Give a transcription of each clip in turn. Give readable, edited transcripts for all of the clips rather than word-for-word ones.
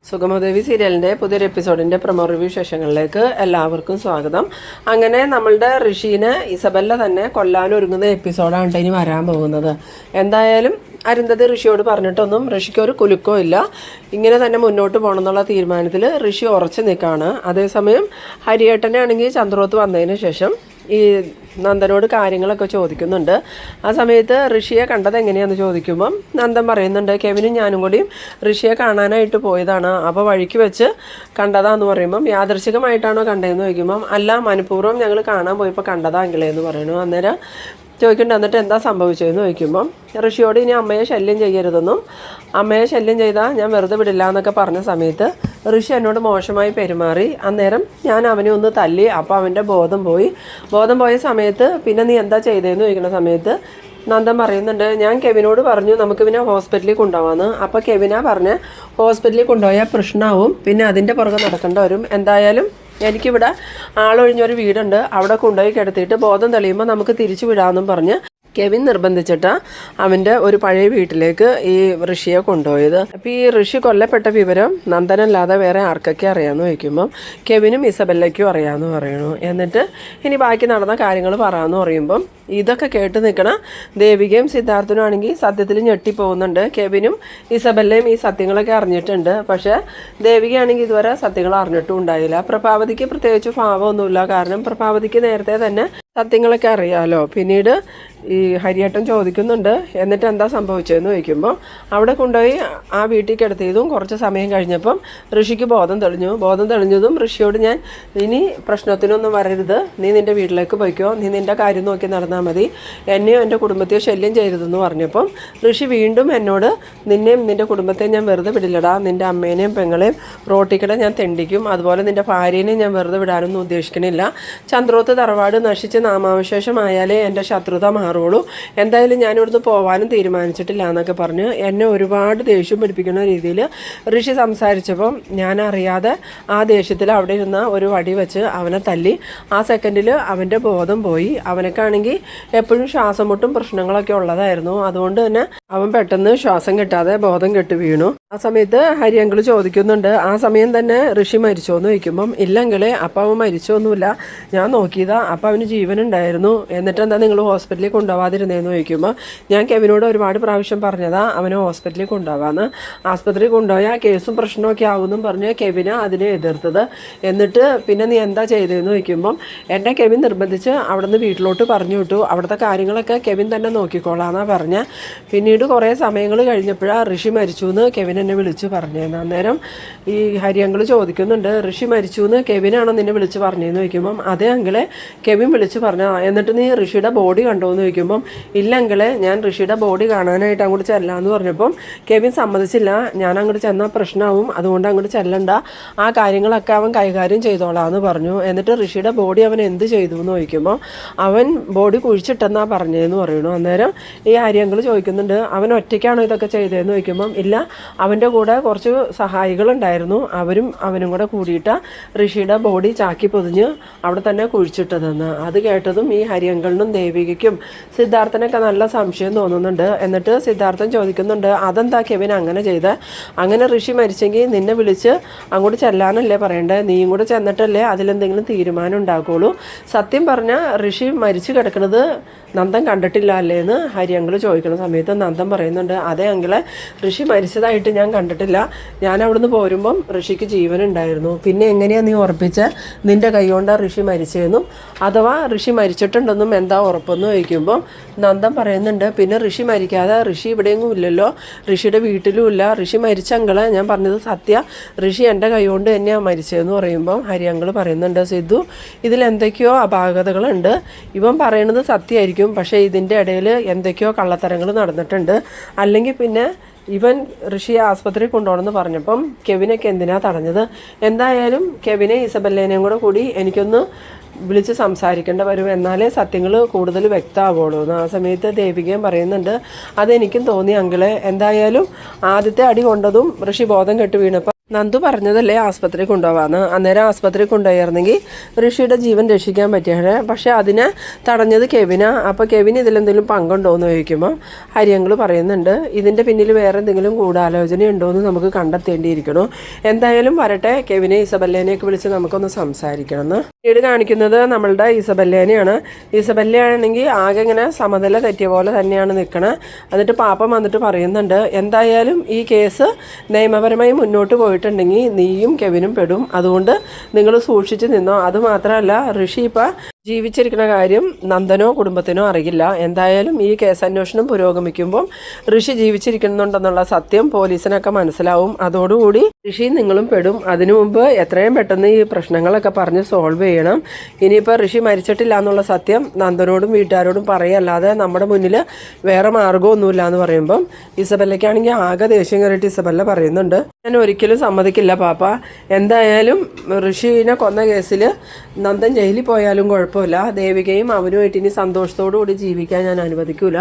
സുഗമദേവി സീരിയലിൻ്റെ പുതിയൊരു എപ്പിസോഡിൻ്റെ promo review സെഷനിലേക്ക് എല്ലാവർക്കും സ്വാഗതം. അങ്ങനെ നമ്മളുടെ ഋഷീനെ ഇസബെല്ല തന്നെ കൊല്ലാൻ ഒരുങ്ങുന്ന എപ്പിസോഡാണ് ഇനി വരാൻ പോകുന്നത്. എന്തായാലും അരുന്ധതി ഋഷിയോട് പറഞ്ഞിട്ടൊന്നും ഋഷിക്ക് ഒരു കുലുക്കോ ഇല്ല. ഇങ്ങനെ തന്നെ മുന്നോട്ട് പോകണം എന്നുള്ള തീരുമാനത്തിൽ ഋഷി ഉറച്ചു നിൽക്കുകയാണ്. അതേസമയം ഹരിയേട്ടനെ ആണെങ്കിൽ ചന്ദ്രോത്ത് വന്നതിന് ശേഷം ഈ നന്ദനോട് കാര്യങ്ങളൊക്കെ ചോദിക്കുന്നുണ്ട്. ആ സമയത്ത് ഋഷിയെ കണ്ടത് എങ്ങനെയാണെന്ന് ചോദിക്കുമ്പം നന്ദൻ പറയുന്നുണ്ട്, കെവിനും ഞാനും കൂടിയും ഋഷിയെ കാണാനായിട്ട് പോയതാണ്, അപ്പോൾ വഴിക്ക് വെച്ച് കണ്ടതാന്ന് പറയുമ്പം യാദൃശികമായിട്ടാണോ കണ്ടതെന്ന് ചോദിക്കുമ്പം അല്ല, മനഃപൂർവ്വം ഞങ്ങൾ കാണാൻ പോയപ്പോൾ കണ്ടതാ അങ്കിളേന്ന് പറയുന്നു. അന്നേരം ചോദിക്കേണ്ട എന്നിട്ട് എന്താ സംഭവിച്ചതെന്ന് ചോദിക്കുമ്പം ഋഷിയോട് ഇനി അമ്മയെ ശല്യം ചെയ്യരുതെന്നും അമ്മയെ ശല്യം ചെയ്താൽ ഞാൻ വെറുതെ വിടില്ല എന്നൊക്കെ പറഞ്ഞ സമയത്ത് ഋഷി എന്നോട് മോശമായി പെരുമാറി. അന്നേരം ഞാൻ അവനെ ഒന്ന് തല്ലി. അപ്പോൾ അവൻ്റെ ബോധം പോയ സമയത്ത് പിന്നെ നീ എന്താ ചെയ്തതെന്ന് ചോദിക്കുന്ന സമയത്ത് നന്ദൻ പറയുന്നുണ്ട്, ഞാൻ കെവിനോട് പറഞ്ഞു നമുക്ക് പിന്നെ ഹോസ്പിറ്റലിൽ കൊണ്ടുപോകാമെന്ന്. അപ്പോൾ കെവിനാ പറഞ്ഞ് ഹോസ്പിറ്റലിൽ കൊണ്ടുപോയാൽ പ്രശ്നമാവും, പിന്നെ അതിൻ്റെ പുറകെ നടക്കേണ്ടി വരും. എന്തായാലും എനിക്കിവിടെ ആളൊഴിഞ്ഞൊരു വീടുണ്ട്, അവിടെ കൊണ്ടുപോയി കിടത്തിയിട്ട് ബോധം തെളിയുമ്പോൾ നമുക്ക് തിരിച്ചു വിടാമെന്നും പറഞ്ഞ് കെവിൻ നിർബന്ധിച്ചിട്ട് അവൻ്റെ ഒരു പഴയ വീട്ടിലേക്ക് ഈ ഋഷിയെ കൊണ്ടുപോയത്. അപ്പോൾ ഈ ഋഷി കൊല്ലപ്പെട്ട വിവരം നന്ദനല്ലാതെ വേറെ ആർക്കൊക്കെ അറിയാമെന്ന് ചോദിക്കുമ്പം കെവിനും ഇസബെല്ലയ്ക്കും അറിയാമെന്ന് പറയണു. എന്നിട്ട് ഇനി ബാക്കി നടന്ന കാര്യങ്ങൾ പറയാമെന്ന് പറയുമ്പം ഇതൊക്കെ കേട്ട് നിൽക്കണ ദേവികയും സിദ്ധാർത്ഥനും ആണെങ്കിൽ സത്യത്തിൽ ഞെട്ടിപ്പോകുന്നുണ്ട്. കെവിനും ഇസബെല്ലയും ഈ സത്യങ്ങളൊക്കെ അറിഞ്ഞിട്ടുണ്ട്, പക്ഷേ ദേവികയാണെങ്കിൽ ഇതുവരെ സത്യങ്ങൾ അറിഞ്ഞിട്ടും ഉണ്ടായില്ല. പ്രഭാവതിക്ക് പ്രത്യേകിച്ച് ഭാവമൊന്നുമില്ല, കാരണം പ്രഭാവതിക്ക് നേരത്തെ തന്നെ സത്യങ്ങളൊക്കെ അറിയാമല്ലോ. പിന്നീട് ഈ ഹരിയേട്ടൻ ചോദിക്കുന്നുണ്ട് എന്നിട്ട് എന്താ സംഭവിച്ചതെന്ന് ചോദിക്കുമ്പോൾ അവിടെ കൊണ്ടുപോയി ആ വീട്ടിൽ കിടത്തിയതും കുറച്ച് സമയം കഴിഞ്ഞപ്പം ഋഷിക്ക് ബോധം തെളിഞ്ഞതും ഋഷിയോട് ഞാൻ ഇനി പ്രശ്നത്തിനൊന്നും വരരുത്, നീ നിൻ്റെ വീട്ടിലേക്ക് പോയിക്കോ, നീ നിൻ്റെ കാര്യം നോക്കി നടന്നാൽ മതി, എന്നെയോ എൻ്റെ കുടുംബത്തെയോ ശല്യം ചെയ്യരുതെന്ന് പറഞ്ഞപ്പം ഋഷി വീണ്ടും എന്നോട് നിന്നെയും നിൻ്റെ കുടുംബത്തെയും ഞാൻ വെറുതെ വിടില്ലടാ, നിൻ്റെ അമ്മേനെയും പെങ്ങളെയും റോട്ടിക്കടെ ഞാൻ തെണ്ടിക്കും, അതുപോലെ നിൻ്റെ ഭാര്യേനെയും ഞാൻ വെറുതെ വിടാനൊന്നും ഉദ്ദേശിക്കണില്ല, ചന്ദ്രോത്ത് തറവാട് നശിച്ച് നാമാവശേഷമായാലേ എൻ്റെ ശത്രുത മാറുള്ളൂ, എന്തായാലും ഞാനിവിടുന്ന് പോകാനും തീരുമാനിച്ചിട്ടില്ല എന്നൊക്കെ പറഞ്ഞ് എന്നെ ഒരുപാട് ദേഷ്യം പിടിപ്പിക്കുന്ന രീതിയിൽ ഋഷി സംസാരിച്ചപ്പം ഞാൻ അറിയാതെ ആ ദേഷ്യത്തിൽ അവിടെ ഇരുന്ന ഒരു വടി വെച്ച് അവനെ തല്ലി. ആ സെക്കൻഡിൽ അവൻ്റെ ബോധം പോയി. അവനൊക്കെയാണെങ്കിൽ എപ്പോഴും ശ്വാസം മുട്ടും പ്രശ്നങ്ങളൊക്കെ ഉള്ളതായിരുന്നു. അതുകൊണ്ട് തന്നെ അവൻ പെട്ടെന്ന് ശ്വാസം കിട്ടാതെ ബോധം കെട്ട് വീണു. ആ സമയത്ത് ഹരിയങ്കിൾ ചോദിക്കുന്നുണ്ട്, ആ സമയം തന്നെ ഋഷി മരിച്ചോന്ന് ചോദിക്കുമ്പം ഇല്ലെങ്കിലേ അപ്പം അവൻ മരിച്ചൊന്നുമില്ല, ഞാൻ നോക്കിയതാ, അപ്പം അവന് ജീവനുണ്ടായിരുന്നു, എന്നിട്ട് എന്താ നിങ്ങൾ ഹോസ്പിറ്റലിൽ കൊണ്ടുപോകാതിരുന്നതെന്ന് ചോദിക്കുമ്പോൾ ഞാൻ കെവിനോട് ഒരുപാട് പ്രാവശ്യം പറഞ്ഞതാ അവനെ ഹോസ്പിറ്റലിൽ കൊണ്ടുപോകാമെന്ന്. ആസ്പത്രിയിൽ കൊണ്ടുപോയാൽ കേസും പ്രശ്നമൊക്കെ ആവുമെന്നും പറഞ്ഞ് കെവിന് അതിനെ എതിർത്തത്. എന്നിട്ട് പിന്നെ നീ എന്താ ചെയ്തതെന്ന് ചോദിക്കുമ്പം എന്നെ കെവിൻ നിർബന്ധിച്ച് അവിടെ നിന്ന് വീട്ടിലോട്ട് പറഞ്ഞു വിട്ടു, അവിടുത്തെ കാര്യങ്ങളൊക്കെ കെവിൻ തന്നെ നോക്കിക്കോളാന്നാണ് പറഞ്ഞ്. പിന്നീട് കുറേ സമയങ്ങൾ കഴിഞ്ഞപ്പോഴാണ് ഋഷി മരിച്ചു എന്ന് കെവിൻ എന്നെ വിളിച്ച് പറഞ്ഞേന്ന്. അന്നേരം ഈ ഹരിയങ്കിൾ ചോദിക്കുന്നുണ്ട്, ഋഷി മരിച്ചു എന്ന് കെവിനാണോ നിന്നെ വിളിച്ച് പറഞ്ഞതെന്ന് ചോദിക്കുമ്പം അതേ അങ്കിളെ കെവിൻ വിളിച്ച് പറഞ്ഞ. എന്നിട്ട് നീ ഋഷിയുടെ ബോഡി കണ്ടോ എന്ന് ചോദിക്കുമ്പം ഇല്ല അങ്കിളെ, ഞാൻ ഋഷിയുടെ ബോഡി കാണാനായിട്ട് അങ്ങോട്ട് ചെല്ലാമെന്ന് പറഞ്ഞപ്പം കെവിൻ സമ്മതിച്ചില്ല, ഞാൻ അങ്ങോട്ട് ചെന്നാൽ പ്രശ്നമാവും, അതുകൊണ്ട് അങ്ങോട്ട് ചെല്ലണ്ട, ആ കാര്യങ്ങളൊക്കെ അവൻ കൈകാര്യം ചെയ്തോളാന്ന് പറഞ്ഞു. എന്നിട്ട് ഋഷിയുടെ ബോഡി അവൻ എന്ത് ചെയ്തു എന്ന് ചോദിക്കുമ്പോൾ അവൻ ബോഡി കുഴിച്ചിട്ടെന്നാണ് പറഞ്ഞതെന്ന് പറയുന്നു. അന്നേരം ഈ ഹരിയങ്കിൾ ചോദിക്കുന്നുണ്ട്, അവൻ ഒറ്റയ്ക്കാണോ ഇതൊക്കെ ചെയ്തതെന്ന് ചോദിക്കുമ്പം ഇല്ല, അവൻ്റെ കൂടെ കുറച്ച് സഹായികളുണ്ടായിരുന്നു, അവനും കൂടെ കൂടിയിട്ട് ഋഷിയുടെ ബോഡി ചാക്കി പൊതിഞ്ഞ് അവിടെ തന്നെ കുഴിച്ചിട്ടതെന്ന്. അത് കേട്ടതും ഈ ഹരിയങ്കളിനും ദേവികയ്ക്കും സിദ്ധാർത്ഥനൊക്കെ നല്ല സംശയം തോന്നുന്നുണ്ട്. എന്നിട്ട് സിദ്ധാർത്ഥൻ ചോദിക്കുന്നുണ്ട്, അതെന്താ കെവിൻ അങ്ങനെ ചെയ്ത്, അങ്ങനെ ഋഷി മരിച്ചെങ്കിൽ നിന്നെ വിളിച്ച് അങ്ങോട്ട് ചെല്ലാനല്ലേ പറയണ്ടേ, നീയും കൂടെ ചെന്നിട്ടല്ലേ അതിലെന്തെങ്കിലും തീരുമാനം ഉണ്ടാക്കുകയുള്ളൂ, സത്യം പറഞ്ഞാൽ ഋഷി മരിച്ചു കിടക്കുന്നത് നന്ദൻ കണ്ടിട്ടില്ല അല്ലേന്ന് ഹരിയങ്കിൾ ചോദിക്കുന്ന സമയത്ത് നന്ദൻ പറയുന്നുണ്ട്, അതേ അങ്കിളെ, ഋഷി മരിച്ചതായിട്ട് ഞാൻ കണ്ടിട്ടില്ല, ഞാൻ അവിടുന്ന് പോരുമ്പം ഋഷിക്ക് ജീവനുണ്ടായിരുന്നു, പിന്നെ എങ്ങനെയാണ് നീ ഉറപ്പിച്ച് നിൻ്റെ കൈ കൊണ്ടാണ് ഋഷി മരിച്ചതെന്നും അഥവാ ഋഷി മരിച്ചിട്ടുണ്ടെന്നും എന്താ ഉറപ്പെന്ന് ചോദിക്കുമ്പോൾ നന്ദൻ പറയുന്നുണ്ട്, പിന്നെ ഋഷി മരിക്കാതെ ഋഷി ഇവിടെയെങ്കിലും ഇല്ലല്ലോ, ഋഷിയുടെ വീട്ടിലും ഇല്ല, ഋഷി മരിച്ച അങ്കിളെ, ഞാൻ പറഞ്ഞത് സത്യ, ഋഷി എൻ്റെ കൈ കൊണ്ട് തന്നെയാണ് മരിച്ചതെന്ന് പറയുമ്പം ഹരിയങ്കിൾ പറയുന്നുണ്ട്, സിദ്ധു ഇതിലെന്തൊക്കെയോ അപാകതകളുണ്ട്, ഇവൻ പറയണത് സത്യമായിരിക്കും, പക്ഷേ ഇതിൻ്റെ ഇടയിൽ എന്തൊക്കെയോ കള്ളത്തരങ്ങൾ നടന്നിട്ടുണ്ട്, അല്ലെങ്കിൽ പിന്നെ ഇവൻ ഋഷിയെ ആസ്പത്രിയിൽ കൊണ്ടുപോകണമെന്ന് പറഞ്ഞപ്പം കെവിനൊക്കെ എന്തിനാ തടഞ്ഞത്. എന്തായാലും കെവിനെ ഇസബെല്ലേനെയും കൂടി എനിക്കൊന്ന് വിളിച്ച് സംസാരിക്കേണ്ട വരും, എന്നാലേ സത്യങ്ങൾ കൂടുതൽ വ്യക്തമാവുള്ളൂ എന്ന്. ആ സമയത്ത് ദേവികയും പറയുന്നുണ്ട്, അതെനിക്കും തോന്നി അങ്കിളെ, എന്തായാലും ആദ്യത്തെ അടി കൊണ്ടതും ഋഷി ബോധം കെട്ട് വീണപ്പോൾ നന്ദു പറഞ്ഞതല്ലേ ആസ്പത്രി കൊണ്ടുപോകാമെന്ന്. അന്നേരം ആസ്പത്രി കൊണ്ടുപോയിരുന്നെങ്കിൽ ഋഷിയുടെ ജീവൻ രക്ഷിക്കാൻ പറ്റിയാണ്. പക്ഷേ അതിനെ തടഞ്ഞത് കെവിനാ. അപ്പോൾ കെവിൻ ഇതിലെന്തെങ്കിലും പങ്കുണ്ടോ എന്ന് ചോദിക്കുമ്പോൾ ഹരിയങ്ങൾ പറയുന്നുണ്ട് ഇതിൻ്റെ പിന്നിൽ വേറെ എന്തെങ്കിലും ഗൂഢാലോചന ഉണ്ടോ എന്ന് നമുക്ക് കണ്ടെത്തേണ്ടിയിരിക്കണോ. എന്തായാലും വരട്ടെ, കെവിനെ ഇസബല്ലേനെയൊക്കെ വിളിച്ച് നമുക്കൊന്ന് സംസാരിക്കണം എന്ന്. പിന്നീട് കാണിക്കുന്നത് നമ്മളുടെ ഇസബല്ലേനെയാണ്. ഇസബല്ലയാണെങ്കിൽ ആകെ ഇങ്ങനെ സമനില തെറ്റിയ പോലെ തന്നെയാണ് നിൽക്കണത്. എന്നിട്ട് പാപ്പൻ വന്നിട്ട് പറയുന്നുണ്ട് എന്തായാലും ഈ കേസ് നിയമപരമായി മുന്നോട്ട് പോയിട്ടുണ്ടെങ്കിൽ നീയും കെവിനും പെടും, അതുകൊണ്ട് നിങ്ങൾ സൂക്ഷിച്ച് നിന്നോ. അതുമാത്രമല്ല ഋഷി ഇപ്പം ജീവിച്ചിരിക്കുന്ന കാര്യം നന്ദനോ കുടുംബത്തിനോ അറിയില്ല. എന്തായാലും ഈ കേസന്വേഷണം പുരോഗമിക്കുമ്പം ഋഷി ജീവിച്ചിരിക്കുന്നുണ്ടെന്നുള്ള സത്യം പോലീസിനൊക്കെ മനസ്സിലാവും. അതോടുകൂടി ഋഷി നിങ്ങളും പെടും. അതിനു മുമ്പ് എത്രയും പെട്ടെന്ന് ഈ പ്രശ്നങ്ങളൊക്കെ പറഞ്ഞ് സോൾവ് ചെയ്യണം. ഇനിയിപ്പോൾ ഋഷി മരിച്ചിട്ടില്ല എന്നുള്ള സത്യം നന്ദനോടും വീട്ടുകാരോടും പറയല്ലാതെ നമ്മുടെ മുന്നിൽ വേറെ മാർഗ്ഗമൊന്നുമില്ല എന്ന് പറയുമ്പം ഇസബല്ലയ്ക്കാണെങ്കിൽ ആകെ ദേഷ്യം കയറിയിട്ട് ഇസബല്ല പറയുന്നുണ്ട് ഞാൻ ഒരിക്കലും സമ്മതിക്കില്ല പാപ്പ. എന്തായാലും ഋഷിനെ കൊന്ന കേസിൽ നന്ദൻ ജയിലിൽ പോയാലും കുഴപ്പമില്ല. ദേവികയും അവനുമായിട്ട് ഇനി സന്തോഷത്തോടു കൂടി ജീവിക്കാൻ ഞാൻ അനുവദിക്കൂല.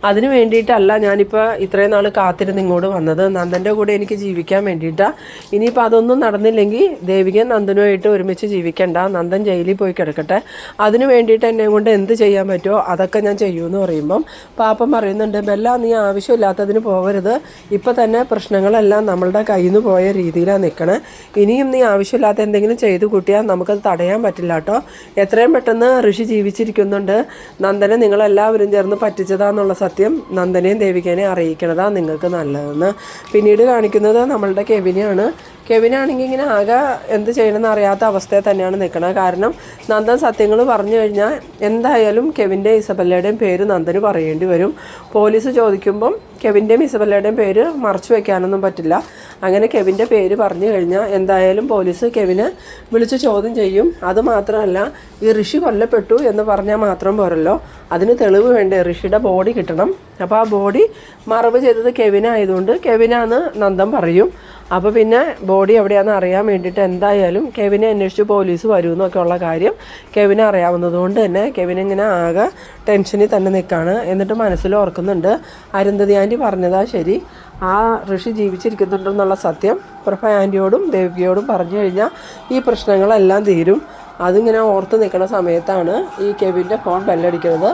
അതിന് വേണ്ടിയിട്ടല്ല ഞാനിപ്പോൾ ഇത്രയും നാൾ കാത്തിരുന്ന് ഇങ്ങോട്ട് വന്നത്. നന്ദൻ്റെ കൂടെ എനിക്ക് ജീവിക്കാൻ വേണ്ടിയിട്ടാണ്. ഇനിയിപ്പോൾ അതൊന്നും നടന്നില്ലെങ്കിൽ ദേവികയും നന്ദനുമായിട്ട് ഒരുമിച്ച് ജീവിക്കണ്ട, നന്ദൻ ജയിലിൽ പോയി കിടക്കട്ടെ. അതിന് വേണ്ടിയിട്ട് എന്നെ കൊണ്ട് എന്ത് ചെയ്യാൻ പറ്റുമോ അതൊക്കെ ഞാൻ ചെയ്യുമെന്ന് പറയുമ്പം പാപ്പൻ പറയുന്നുണ്ട് ബെല്ല നീ ആവശ്യമില്ലാത്തതിന് പോകരുത്. ഇപ്പം തന്നെ പ്രശ്നങ്ങളെല്ലാം നമ്മളുടെ കയ്യിൽ നിന്ന് പോയ രീതിയിലാണ് നിൽക്കണേ. ഇനിയും നീ ആവശ്യമില്ലാത്ത എന്തെങ്കിലും ചെയ്തു കൂട്ടിയാൽ നമുക്കത് തടയാൻ പറ്റില്ല കേട്ടോ. എത്രയും പെട്ടെന്ന് ഋഷി ജീവിച്ചിരിക്കുന്നുണ്ട്. നന്ദനെ നിങ്ങളെല്ലാവരും ചേർന്ന് പറ്റിച്ചതാന്നുള്ള സത്യം നന്ദനെയും ദേവികനെയും അറിയിക്കണതാണ് നിങ്ങൾക്ക് നല്ലതെന്ന്. പിന്നീട് കാണിക്കുന്നത് നമ്മളുടെ കെവിനെയാണ്. കെവിനാണെങ്കിൽ ഇങ്ങനെ ആകെ എന്ത് ചെയ്യണമെന്ന് അറിയാത്ത അവസ്ഥയിൽ തന്നെയാണ് നിൽക്കുന്നത്. കാരണം നന്ദൻ സത്യങ്ങൾ പറഞ്ഞു കഴിഞ്ഞാൽ എന്തായാലും കെവിൻ്റെ ഇസബല്ലയുടെയും പേര് നന്ദന് പറയേണ്ടി വരും. പോലീസ് ചോദിക്കുമ്പം കെവിൻ്റെയും ഇസബല്ലയുടെയും പേര് മറച്ചു വയ്ക്കാനൊന്നും പറ്റില്ല. അങ്ങനെ കെവിൻ്റെ പേര് പറഞ്ഞു കഴിഞ്ഞാൽ എന്തായാലും പോലീസ് കെവിനെ വിളിച്ച് ചോദ്യം ചെയ്യും. അതുമാത്രമല്ല ഈ ഋഷി കൊല്ലപ്പെട്ടു എന്ന് പറഞ്ഞാൽ മാത്രം പോരല്ലോ, അതിന് തെളിവ് വേണ്ടേ, ഋഷിയുടെ ബോഡി കിട്ടണം. അപ്പോൾ ആ ബോഡി മറവ് ചെയ്തത് കെവിനായതുകൊണ്ട് കെവിനാന്ന് നന്ദൻ പറയും. അപ്പോൾ പിന്നെ ബോഡി എവിടെയാണെന്ന് അറിയാൻ വേണ്ടിയിട്ട് എന്തായാലും കെവിനെ അന്വേഷിച്ച് പോലീസ് വരുമെന്നൊക്കെ ഉള്ള കാര്യം കെവിനെ അറിയാവുന്നതുകൊണ്ട് തന്നെ കെവിനിങ്ങനെ ആകെ ടെൻഷനിൽ തന്നെ നിൽക്കുകയാണ്. എന്നിട്ട് മനസ്സിൽ ഓർക്കുന്നുണ്ട് അരുന്ധതി ആൻറ്റി പറഞ്ഞതാ ശരി, ആ ഋഷി ജീവിച്ചിരിക്കുന്നുണ്ടെന്നുള്ള സത്യം പ്രഭ ആൻറ്റിയോടും ദേവികയോടും പറഞ്ഞു കഴിഞ്ഞാൽ ഈ പ്രശ്നങ്ങളെല്ലാം തീരും. അതിങ്ങനെ ഓർത്ത് നിൽക്കുന്ന സമയത്താണ് ഈ കെവിൻ്റെ ഫോൺ ബെല്ലടിക്കുന്നത്.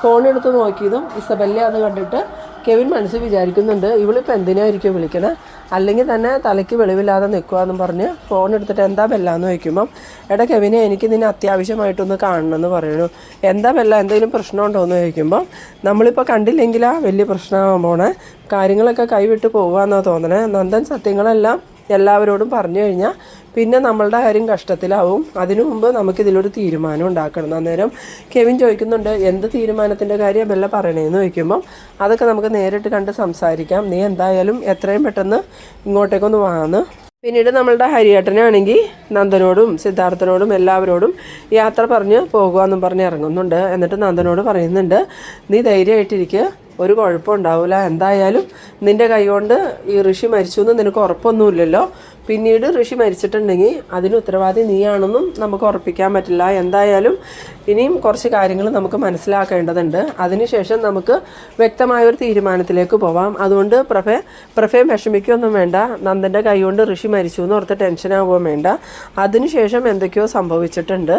ഫോൺ എടുത്ത് നോക്കിയതും ഇസബല്ല അത് കണ്ടിട്ട് കെവിൻ മനസ്സിൽ വിചാരിക്കുന്നുണ്ട് ഇവളിപ്പോൾ എന്തിനായിരിക്കും വിളിക്കണേ, അല്ലെങ്കിൽ തന്നെ തലയ്ക്ക് വെളിവില്ലാതെ നിൽക്കുകയെന്നും പറഞ്ഞ് ഫോൺ എടുത്തിട്ട് എന്താ ബെല്ലാന്ന് ചോദിക്കുമ്പം എടാ കെവിനെ എനിക്ക് നിന്നെ അത്യാവശ്യമായിട്ടൊന്ന് കാണണമെന്ന് പറയണു. എന്താ ബെല്ല, എന്തെങ്കിലും പ്രശ്നമുണ്ടോ എന്ന് ചോദിക്കുമ്പം നമ്മളിപ്പോൾ കണ്ടില്ലെങ്കിലാ വലിയ പ്രശ്നമാകാൻ പോണേ, കാര്യങ്ങളൊക്കെ കൈവിട്ട് പോകുകയെന്നാണ് തോന്നണേ. നന്ദൻ സത്യങ്ങളെല്ലാം എല്ലാവരോടും പറഞ്ഞു കഴിഞ്ഞാൽ പിന്നെ നമ്മളുടെ കാര്യം കഷ്ടത്തിലാവും. അതിനു മുമ്പ് നമുക്കിതിലൊരു തീരുമാനം ഉണ്ടാക്കണം. അന്നേരം കെവിൻ ചോദിക്കുന്നുണ്ട് എന്ത് തീരുമാനത്തിൻ്റെ കാര്യം ബെല്ല പറയണേന്ന് ചോദിക്കുമ്പം അതൊക്കെ നമുക്ക് നേരിട്ട് കണ്ട് സംസാരിക്കാം, നീ എന്തായാലും എത്രയും പെട്ടെന്ന് ഇങ്ങോട്ടേക്കൊന്ന് വാന്ന്. പിന്നീട് നമ്മളുടെ ഹരിയേട്ടനാണെങ്കിൽ നന്ദനോടും സിദ്ധാർത്ഥനോടും എല്ലാവരോടും യാത്ര പറഞ്ഞ് പോകുകയെന്നും പറഞ്ഞ് ഇറങ്ങുന്നുണ്ട്. എന്നിട്ട് നന്ദനോട് പറയുന്നുണ്ട് നീ ധൈര്യമായിട്ടിരിക്കുക, ഒരു കുഴപ്പമുണ്ടാവില്ല. എന്തായാലും നിൻ്റെ കൈ കൊണ്ട് ഈ ഋഷി മരിച്ചു എന്ന് നിനക്ക് ഉറപ്പൊന്നുമില്ലല്ലോ. പിന്നീട് ഋഷി മരിച്ചിട്ടുണ്ടെങ്കിൽ അതിന് ഉത്തരവാദി നീയാണെന്നും നമുക്ക് ഉറപ്പിക്കാൻ പറ്റില്ല. എന്തായാലും ഇനിയും കുറച്ച് കാര്യങ്ങൾ നമുക്ക് മനസ്സിലാക്കേണ്ടതുണ്ട്. അതിനുശേഷം നമുക്ക് വ്യക്തമായൊരു തീരുമാനത്തിലേക്ക് പോവാം. അതുകൊണ്ട് പ്രഭയും വിഷമിക്കുകയൊന്നും വേണ്ട. നന്ദൻ്റെ കൈ കൊണ്ട് ഋഷി മരിച്ചു എന്ന് ഓർത്ത് ടെൻഷനാവുകയും വേണ്ട. അതിനുശേഷം എന്തൊക്കെയോ സംഭവിച്ചിട്ടുണ്ട്.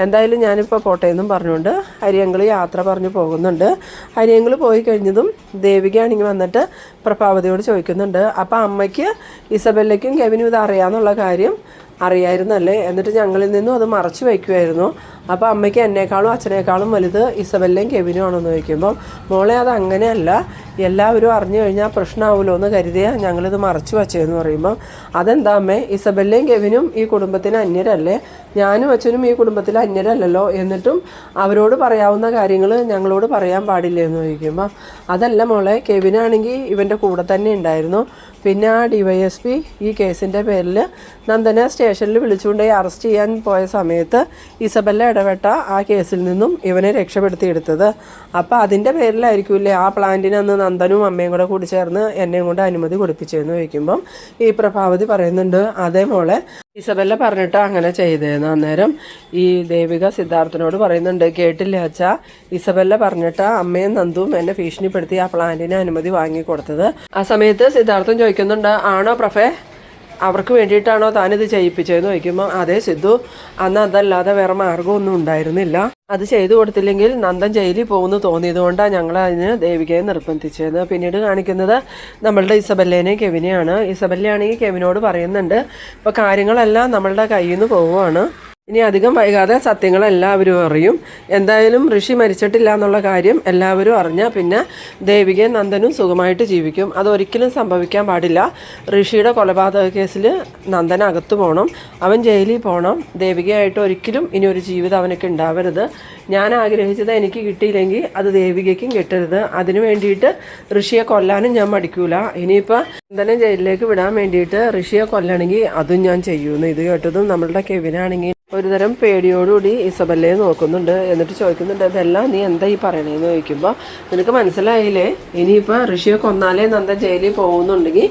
എന്തായാലും ഞാനിപ്പോൾ പോട്ടേന്നും പറഞ്ഞുകൊണ്ട് ഹരിയങ്ങൾ യാത്ര പറഞ്ഞു പോകുന്നുണ്ട്. ഹരിയങ്ങൾ പോയി കഴിഞ്ഞതും ദേവികയാണെങ്കിൽ വന്നിട്ട് പ്രഭാവതിയോട് ചോദിക്കുന്നുണ്ട് അപ്പോൾ അമ്മയ്ക്ക് ഇസബല്ലയ്ക്കും കെവിനും ഇത് അറിയാമെന്നുള്ള കാര്യം അറിയായിരുന്നല്ലേ, എന്നിട്ട് ഞങ്ങളിൽ നിന്നും അത് മറച്ചു വയ്ക്കുമായിരുന്നു. അപ്പോൾ അമ്മയ്ക്ക് എന്നേക്കാളും അച്ഛനേക്കാളും വലുത് ഇസബല്ലയും കെവിനും ആണെന്ന് ചോദിക്കുമ്പം മോളെ അത് അങ്ങനെയല്ല, എല്ലാവരും അറിഞ്ഞു കഴിഞ്ഞാൽ പ്രശ്നമാവുമല്ലോ എന്ന് കരുതിയാൽ ഞങ്ങളിത് മറച്ചു വച്ചതെന്ന് പറയുമ്പം അതെന്താ അമ്മേ, ഇസബല്ലയും കെവിനും ഈ കുടുംബത്തിന് അന്യരല്ലേ, ഞാനും അച്ഛനും ഈ കുടുംബത്തിൽ അന്യരല്ലല്ലോ, എന്നിട്ടും അവരോട് പറയാവുന്ന കാര്യങ്ങൾ ഞങ്ങളോട് പറയാൻ പാടില്ലേ എന്ന് ചോദിക്കുമ്പം അതല്ല മോളെ, കെവിനാണെങ്കിൽ ഇവൻ്റെ കൂടെ തന്നെ ഉണ്ടായിരുന്നു. പിന്നെ ആ DYSP ഈ കേസിൻ്റെ പേരിൽ നന്ദനെ സ്റ്റേഷനിൽ വിളിച്ചുകൊണ്ടുപോയി അറസ്റ്റ് ചെയ്യാൻ പോയ സമയത്ത് ഇസബല്ല ഇടപെട്ട ആ കേസിൽ നിന്നും ഇവനെ രക്ഷപ്പെടുത്തിയെടുത്തത്. അപ്പോൾ അതിൻ്റെ പേരിലായിരിക്കില്ലേ ആ പ്ലാന്റിന് അന്ന് നന്ദനും അമ്മയും കൂടി ചേർന്ന് എന്നെയും കൊണ്ട് അനുമതി കൊടുപ്പിച്ചതെന്ന് ചോദിക്കുമ്പം ഈ പ്രഭാവതി പറയുന്നുണ്ട് അതേ മോളെ, ഇസബല്ല പറഞ്ഞിട്ട് അങ്ങനെ ചെയ്തതെന്ന്. അന്നേരം ഈ ദേവിക സിദ്ധാർത്ഥനോട് പറയുന്നുണ്ട് കേട്ടില്ല അച്ഛാ, ഇസബല്ല പറഞ്ഞിട്ട് അമ്മയും നന്ദുവും എന്നെ ഭീഷണിപ്പെടുത്തി ആ പ്ലാന്റിന് അനുമതി വാങ്ങിക്കൊടുത്തത്. ആ സമയത്ത് സിദ്ധാർത്ഥൻ ചോദിക്കുന്നുണ്ട് ആണോ പ്രഭേ, അവർക്ക് വേണ്ടിയിട്ടാണോ താനിത് ചെയ്യിപ്പിച്ചതെന്ന് ചോദിക്കുമ്പോൾ അതേ സിദ്ധു, അന്ന് അതല്ലാതെ വേറെ മാർഗമൊന്നും ഉണ്ടായിരുന്നില്ല. അത് ചെയ്തു കൊടുത്തില്ലെങ്കിൽ നന്ദൻ ജയിലിൽ പോകുമെന്ന് തോന്നിയതുകൊണ്ടാണ് ഞങ്ങൾ അതിന് ദേവികയെ നിർബന്ധിച്ചത്. പിന്നീട് കാണിക്കുന്നത് നമ്മളുടെ ഇസബല്ലേനെയും കെവിനെയാണ്. ഇസബല്ലയാണെങ്കിൽ കെവിനോട് പറയുന്നുണ്ട്, ഇപ്പോൾ കാര്യങ്ങളെല്ലാം നമ്മളുടെ കയ്യിൽ നിന്ന് പോവുകയാണ്, ഇനി അധികം വൈകാതെ സത്യങ്ങളെല്ലാവരും അറിയും. എന്തായാലും ഋഷി മരിച്ചിട്ടില്ല എന്നുള്ള കാര്യം എല്ലാവരും അറിഞ്ഞാൽ പിന്നെ ദേവികയും നന്ദനും സുഖമായിട്ട് ജീവിക്കും. അതൊരിക്കലും സംഭവിക്കാൻ പാടില്ല. ഋഷിയുടെ കൊലപാതക കേസിൽ നന്ദൻ അകത്ത് പോകണം, അവൻ ജയിലിൽ പോകണം. ദേവികയായിട്ട് ഒരിക്കലും ഇനി ഒരു ജീവിതം അവനൊക്കെ ഉണ്ടാവരുത്. ഞാൻ ആഗ്രഹിച്ചത് എനിക്ക് കിട്ടിയില്ലെങ്കിൽ അത് ദേവികയ്ക്കും കിട്ടരുത്. അതിനു വേണ്ടിയിട്ട് ഋഷിയെ കൊല്ലാനും ഞാൻ മടിക്കൂല. ഇനിയിപ്പോൾ നന്ദനെ ജയിലിലേക്ക് വിടാൻ വേണ്ടിയിട്ട് ഋഷിയെ കൊല്ലണമെങ്കിൽ അതും ഞാൻ ചെയ്യുമെന്ന്. ഇത് കേട്ടതും നമ്മളുടെ കെവിനാണെങ്കിൽ ഒരുതരം പേടിയോടുകൂടി ഇസബല്ലയെ നോക്കുന്നുണ്ട്. എന്നിട്ട് ചോദിക്കുന്നുണ്ട്, ഇതെല്ലാം നീ എന്താ ഈ പറയണേന്ന് ചോദിക്കുമ്പോൾ, നിനക്ക് മനസ്സിലായില്ലേ, ഇനിയിപ്പോൾ ഋഷിയെ കൊന്നാലേ നന്ദൻ ജയിലിൽ പോകുന്നുണ്ടെങ്കിൽ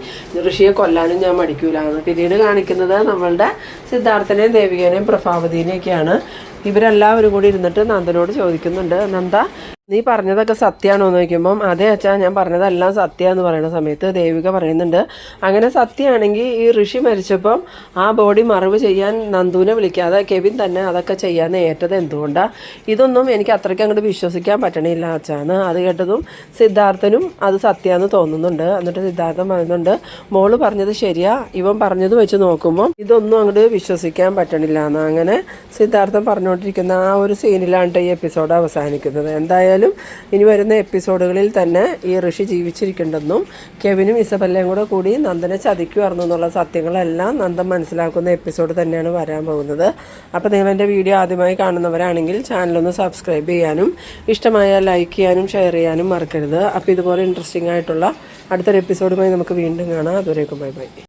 ഋഷിയെ കൊല്ലാനും ഞാൻ മടിക്കൂലാന്ന്. പിന്നീട് കാണിക്കുന്നത് നമ്മളുടെ സിദ്ധാർത്ഥനെയും ദേവികേനെയും പ്രഭാവതിനെയൊക്കെയാണ്. ഇവരെല്ലാവരും കൂടി ഇരുന്നിട്ട് നന്ദനോട് ചോദിക്കുന്നുണ്ട്, നന്ദ നീ പറഞ്ഞതൊക്കെ സത്യമാണോ എന്ന് ചോദിക്കുമ്പം അതേ അച്ഛാ ഞാൻ പറഞ്ഞതെല്ലാം സത്യമാണെന്ന് പറയുന്ന സമയത്ത് ദേവിക പറയുന്നുണ്ട്, അങ്ങനെ സത്യമാണെങ്കിൽ ഈ ഋഷി മരിച്ചപ്പം ആ ബോഡി മറവ് ചെയ്യാൻ നന്ദുവിനെ വിളിക്കാതെ കെവിൻ തന്നെ അതൊക്കെ ചെയ്യാൻ ഏറ്റത് എന്തുകൊണ്ടാണ്? ഇതൊന്നും എനിക്ക് അത്രയ്ക്ക് അങ്ങോട്ട് വിശ്വസിക്കാൻ പറ്റണില്ല അച്ഛാന്ന്. അത് കേട്ടതും സിദ്ധാർത്ഥനും അത് സത്യമാണെന്ന് തോന്നുന്നുണ്ട്. എന്നിട്ട് സിദ്ധാർത്ഥൻ പറയുന്നുണ്ട്, മോള് പറഞ്ഞത് ശരിയാ, ഇവൻ പറഞ്ഞത് വെച്ച് നോക്കുമ്പം ഇതൊന്നും അങ്ങോട്ട് വിശ്വസിക്കാൻ പറ്റണില്ല എന്ന്. അങ്ങനെ സിദ്ധാർത്ഥൻ പറഞ്ഞുകൊണ്ടിരിക്കുന്ന ആ ഒരു സീനിലാണ് ഈ എപ്പിസോഡ് അവസാനിക്കുന്നത്. എന്തായാലും ഇനി വരുന്ന എപ്പിസോഡുകളിൽ തന്നെ ഈ ഋഷി ജീവിച്ചിരിക്കുന്നുണ്ടെന്നും കെവിനും ഇസബല്ലയും കൂടി നന്ദനെ ചതിക്കുമായിരുന്നു എന്നുള്ള സത്യങ്ങളെല്ലാം നന്ദൻ മനസ്സിലാക്കുന്ന എപ്പിസോഡ് തന്നെയാണ് വരാൻ പോകുന്നത്. അപ്പോൾ നിങ്ങൾ എൻ്റെ വീഡിയോ ആദ്യമായി കാണുന്നവരാണെങ്കിൽ ചാനലൊന്ന് സബ്സ്ക്രൈബ് ചെയ്യാനും ഇഷ്ടമായാൽ ലൈക്ക് ചെയ്യാനും ഷെയർ ചെയ്യാനും മറക്കരുത്. അപ്പോൾ ഇതുപോലെ ഇൻട്രസ്റ്റിംഗ് ആയിട്ടുള്ള അടുത്തൊരു എപ്പിസോഡുമായി നമുക്ക് വീണ്ടും കാണാം. അതുവരേക്കും ബൈ ബൈ.